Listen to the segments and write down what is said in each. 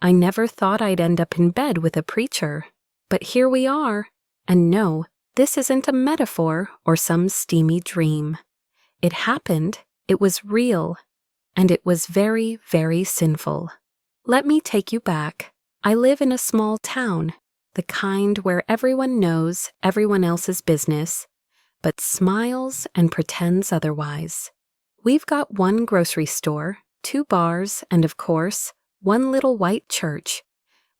I never thought I'd end up in bed with a preacher. But here we are. And no, this isn't a metaphor or some steamy dream. It happened, it was real, and it was very, very sinful. Let me take you back. I live in a small town, the kind where everyone knows everyone else's business, but smiles and pretends otherwise. We've got one grocery store, 2 bars, and of course, one little white church,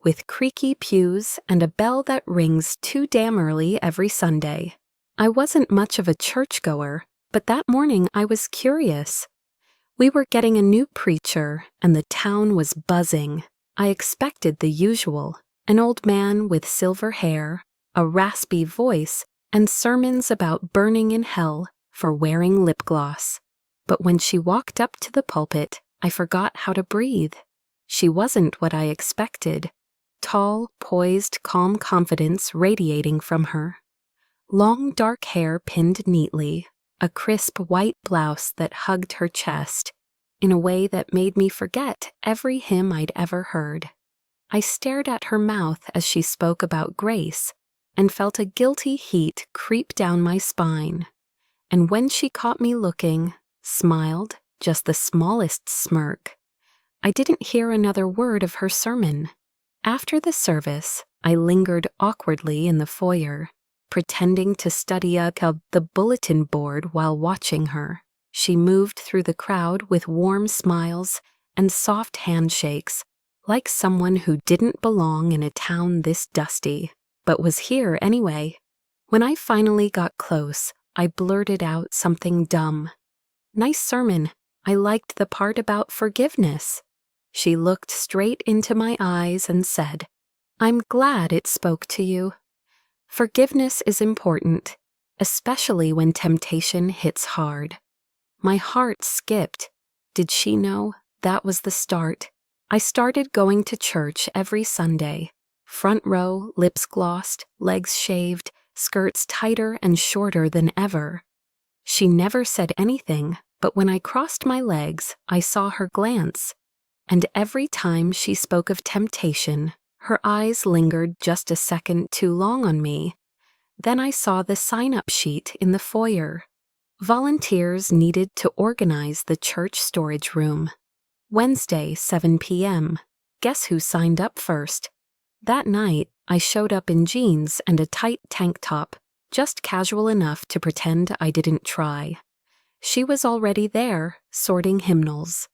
with creaky pews and a bell that rings too damn early every Sunday. I wasn't much of a churchgoer, but that morning I was curious. We were getting a new preacher, and the town was buzzing. I expected the usual, an old man with silver hair, a raspy voice, and sermons about burning in hell for wearing lip gloss. But when she walked up to the pulpit, I forgot how to breathe. She wasn't what I expected. Tall, poised, calm confidence radiating from her. Long dark hair pinned neatly, a crisp white blouse that hugged her chest, in a way that made me forget every hymn I'd ever heard. I stared at her mouth as she spoke about grace, and felt a guilty heat creep down my spine. And when she caught me looking, smiled, just the smallest smirk. I didn't hear another word of her sermon. After the service, I lingered awkwardly in the foyer, pretending to study the bulletin board while watching her. She moved through the crowd with warm smiles and soft handshakes, like someone who didn't belong in a town this dusty, but was here anyway. When I finally got close, I blurted out something dumb. "Nice sermon. I liked the part about forgiveness." She looked straight into my eyes and said, "I'm glad it spoke to you. Forgiveness is important, especially when temptation hits hard." My heart skipped. Did she know? That was the start. I started going to church every Sunday. Front row, lips glossed, legs shaved, skirts tighter and shorter than ever. She never said anything, but when I crossed my legs, I saw her glance. And every time she spoke of temptation, her eyes lingered just a second too long on me. Then I saw the sign-up sheet in the foyer. Volunteers needed to organize the church storage room. Wednesday, 7 p.m. Guess who signed up first? That night, I showed up in jeans and a tight tank top, just casual enough to pretend I didn't try. She was already there, sorting hymnals.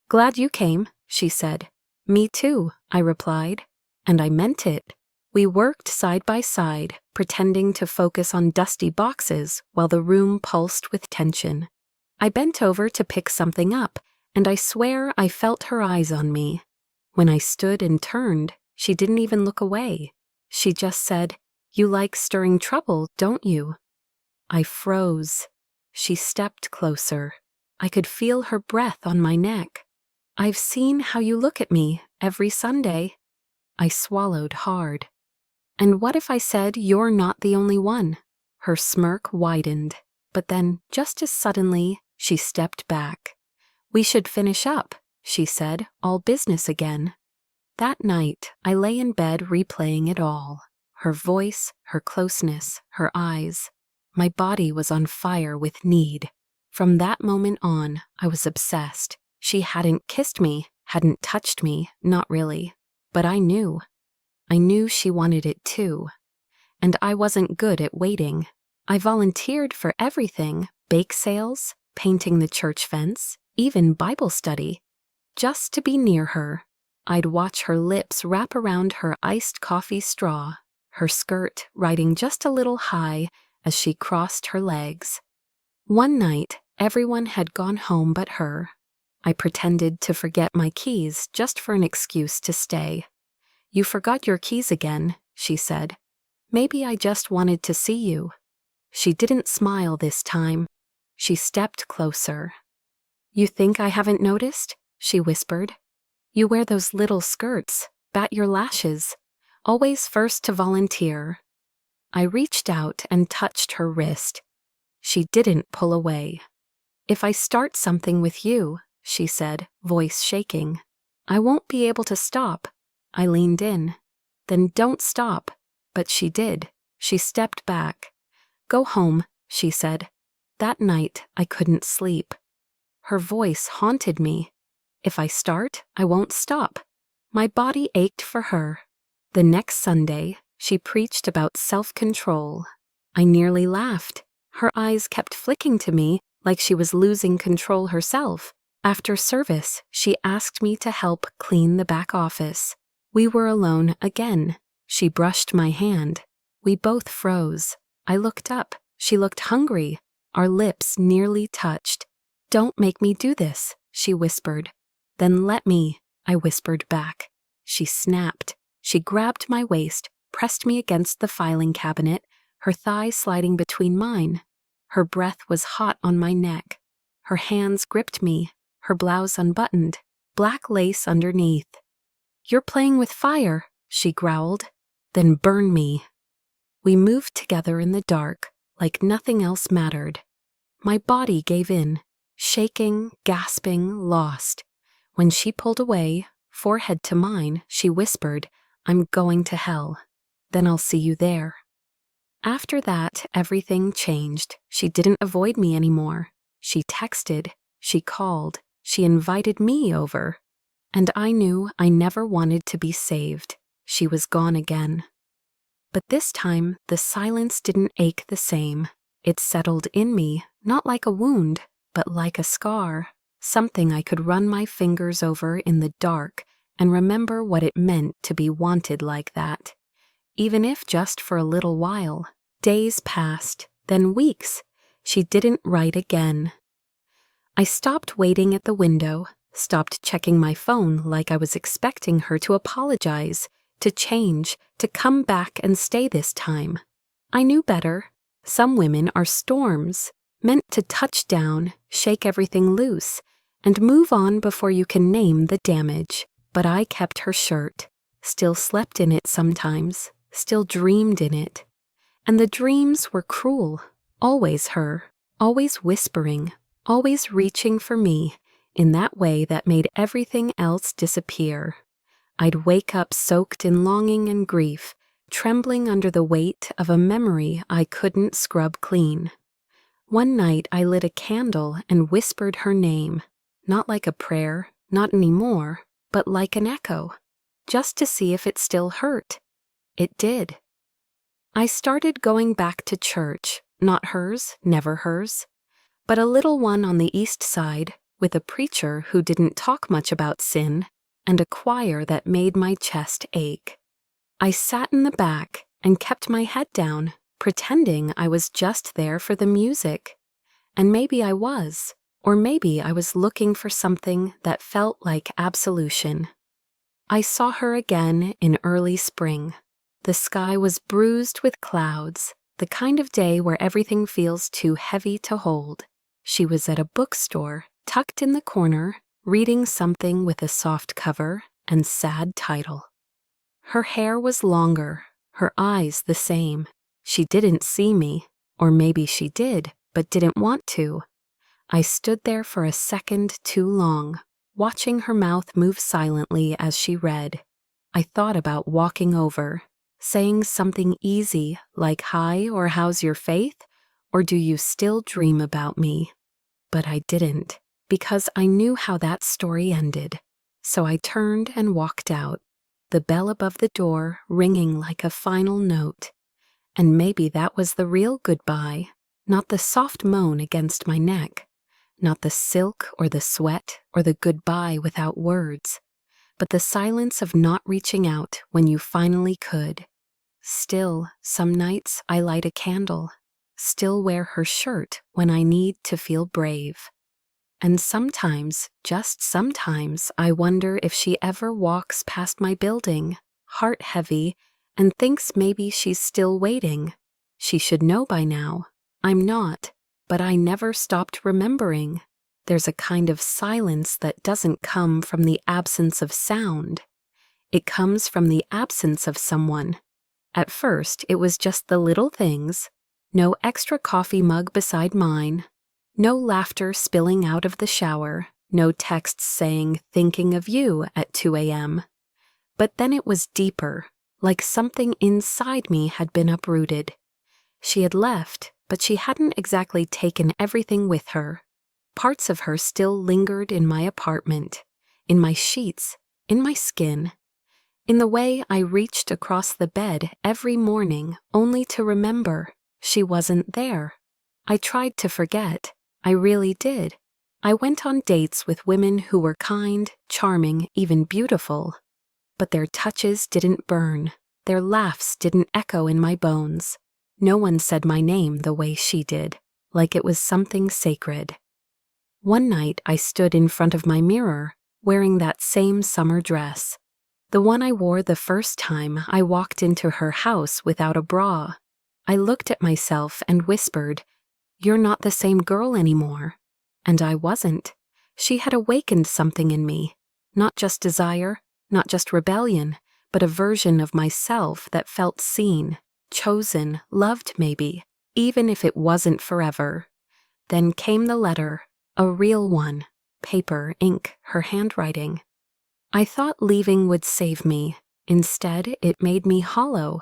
"Glad you came," she said. "Me too," I replied. And I meant it. We worked side by side, pretending to focus on dusty boxes while the room pulsed with tension. I bent over to pick something up, and I swear I felt her eyes on me. When I stood and turned, she didn't even look away. She just said, "You like stirring trouble, don't you?" I froze. She stepped closer. I could feel her breath on my neck. "I've seen how you look at me every Sunday." I swallowed hard. "And what if I said you're not the only one?" Her smirk widened, but then, just as suddenly, she stepped back. "We should finish up," she said, all business again. That night, I lay in bed replaying it all. Her voice, her closeness, her eyes. My body was on fire with need. From that moment on, I was obsessed. She hadn't kissed me, hadn't touched me, not really. But I knew. I knew she wanted it too. And I wasn't good at waiting. I volunteered for everything, bake sales, painting the church fence, even Bible study. Just to be near her. I'd watch her lips wrap around her iced coffee straw, her skirt riding just a little high as she crossed her legs. One night, everyone had gone home but her. I pretended to forget my keys just for an excuse to stay. "You forgot your keys again," she said. "Maybe I just wanted to see you." She didn't smile this time. She stepped closer. "You think I haven't noticed?" she whispered. "You wear those little skirts, bat your lashes, always first to volunteer." I reached out and touched her wrist. She didn't pull away. "If I start something with you," she said, voice shaking, I won't be able to stop. I leaned in. Then don't stop. But she did. She stepped back. Go home, she said. That night, I couldn't sleep. Her voice haunted me. If I start, I won't stop. My body ached for her. The next Sunday, she preached about self-control. I nearly laughed. Her eyes kept flicking to me like she was losing control herself. After service, she asked me to help clean the back office. We were alone again. She brushed my hand. We both froze. I looked up. She looked hungry. Our lips nearly touched. Don't make me do this, she whispered. Then let me, I whispered back. She snapped. She grabbed my waist, pressed me against the filing cabinet, her thigh sliding between mine. Her breath was hot on my neck. Her hands gripped me, her blouse unbuttoned, black lace underneath. You're playing with fire, she growled. Then burn me. We moved together in the dark, like nothing else mattered. My body gave in, shaking, gasping, lost. When she pulled away, forehead to mine, she whispered, I'm going to hell. Then I'll see you there. After that, everything changed. She didn't avoid me anymore. She texted, she called, she invited me over. And I knew I never wanted to be saved. She was gone again. But this time, the silence didn't ache the same. It settled in me, not like a wound, but like a scar, something I could run my fingers over in the dark and remember what it meant to be wanted like that. Even if just for a little while. Days passed, then weeks. She didn't write again. I stopped waiting at the window, stopped checking my phone like I was expecting her to apologize, to change, to come back and stay this time. I knew better. Some women are storms, meant to touch down, shake everything loose, and move on before you can name the damage. But I kept her shirt, still slept in it sometimes, still dreamed in it. And the dreams were cruel, always her, always whispering, always reaching for me, in that way that made everything else disappear. I'd wake up soaked in longing and grief, trembling under the weight of a memory I couldn't scrub clean. One night I lit a candle and whispered her name, not like a prayer, not anymore, but like an echo, just to see if it still hurt. It did. I started going back to church, not hers, never hers, but a little one on the east side, with a preacher who didn't talk much about sin, and a choir that made my chest ache. I sat in the back and kept my head down, pretending I was just there for the music. And maybe I was, or maybe I was looking for something that felt like absolution. I saw her again in early spring. The sky was bruised with clouds, the kind of day where everything feels too heavy to hold. She was at a bookstore, tucked in the corner, reading something with a soft cover and sad title. Her hair was longer, her eyes the same. She didn't see me, or maybe she did, but didn't want to. I stood there for a second too long, watching her mouth move silently as she read. I thought about walking over, saying something easy like hi or how's your faith, or do you still dream about me? But I didn't, because I knew how that story ended. So I turned and walked out, the bell above the door ringing like a final note. And maybe that was the real goodbye, not the soft moan against my neck, not the silk or the sweat or the goodbye without words, but the silence of not reaching out when you finally could. Still, some nights I light a candle, still wear her shirt when I need to feel brave. And sometimes, just sometimes, I wonder if she ever walks past my building, heart heavy, and thinks maybe she's still waiting. She should know by now. I'm not, but I never stopped remembering. There's a kind of silence that doesn't come from the absence of sound. It comes from the absence of someone. At first, it was just the little things. No extra coffee mug beside mine. No laughter spilling out of the shower. No texts saying, thinking of you at 2 a.m. But then it was deeper, like something inside me had been uprooted. She had left, but she hadn't exactly taken everything with her. Parts of her still lingered in my apartment, in my sheets, in my skin, in the way I reached across the bed every morning only to remember she wasn't there. I tried to forget. I really did. I went on dates with women who were kind, charming, even beautiful. But their touches didn't burn. Their laughs didn't echo in my bones. No one said my name the way she did, like it was something sacred. One night I stood in front of my mirror, wearing that same summer dress. The one I wore the first time I walked into her house without a bra. I looked at myself and whispered, "You're not the same girl anymore." And I wasn't. She had awakened something in me. Not just desire, not just rebellion, but a version of myself that felt seen, chosen, loved maybe, even if it wasn't forever. Then came the letter, a real one, paper, ink, her handwriting. I thought leaving would save me. Instead, it made me hollow.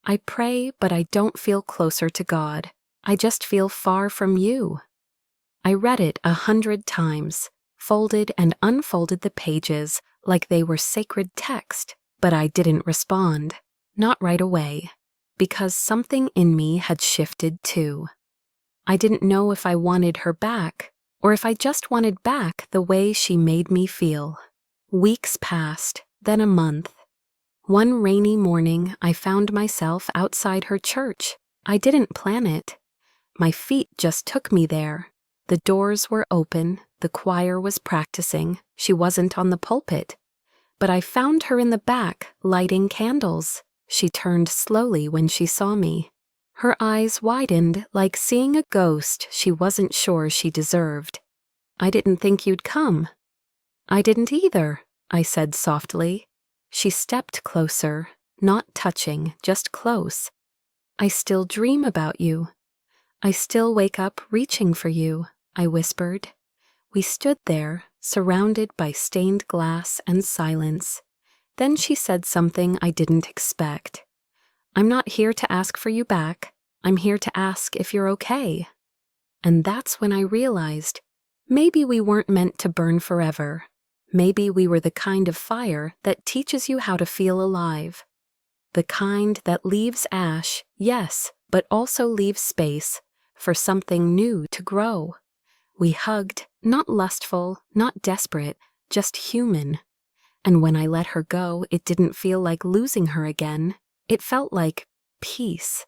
I pray, but I don't feel closer to God. I just feel far from you. I read it 100 times, folded and unfolded the pages like they were sacred text, but I didn't respond. Not right away, because something in me had shifted too. I didn't know if I wanted her back, or if I just wanted back the way she made me feel. Weeks passed, then a month. One rainy morning, I found myself outside her church. I didn't plan it. My feet just took me there. The doors were open, the choir was practicing, she wasn't on the pulpit. But I found her in the back, lighting candles. She turned slowly when she saw me. Her eyes widened like seeing a ghost she wasn't sure she deserved. "I didn't think you'd come." "I didn't either," I said softly. She stepped closer, not touching, just close. "I still dream about you. I still wake up reaching for you," I whispered. We stood there, surrounded by stained glass and silence. Then she said something I didn't expect. "I'm not here to ask for you back. I'm here to ask if you're okay." And that's when I realized, maybe we weren't meant to burn forever. Maybe we were the kind of fire that teaches you how to feel alive. The kind that leaves ash, yes, but also leaves space for something new to grow. We hugged, not lustful, not desperate, just human. And when I let her go, it didn't feel like losing her again. It felt like peace.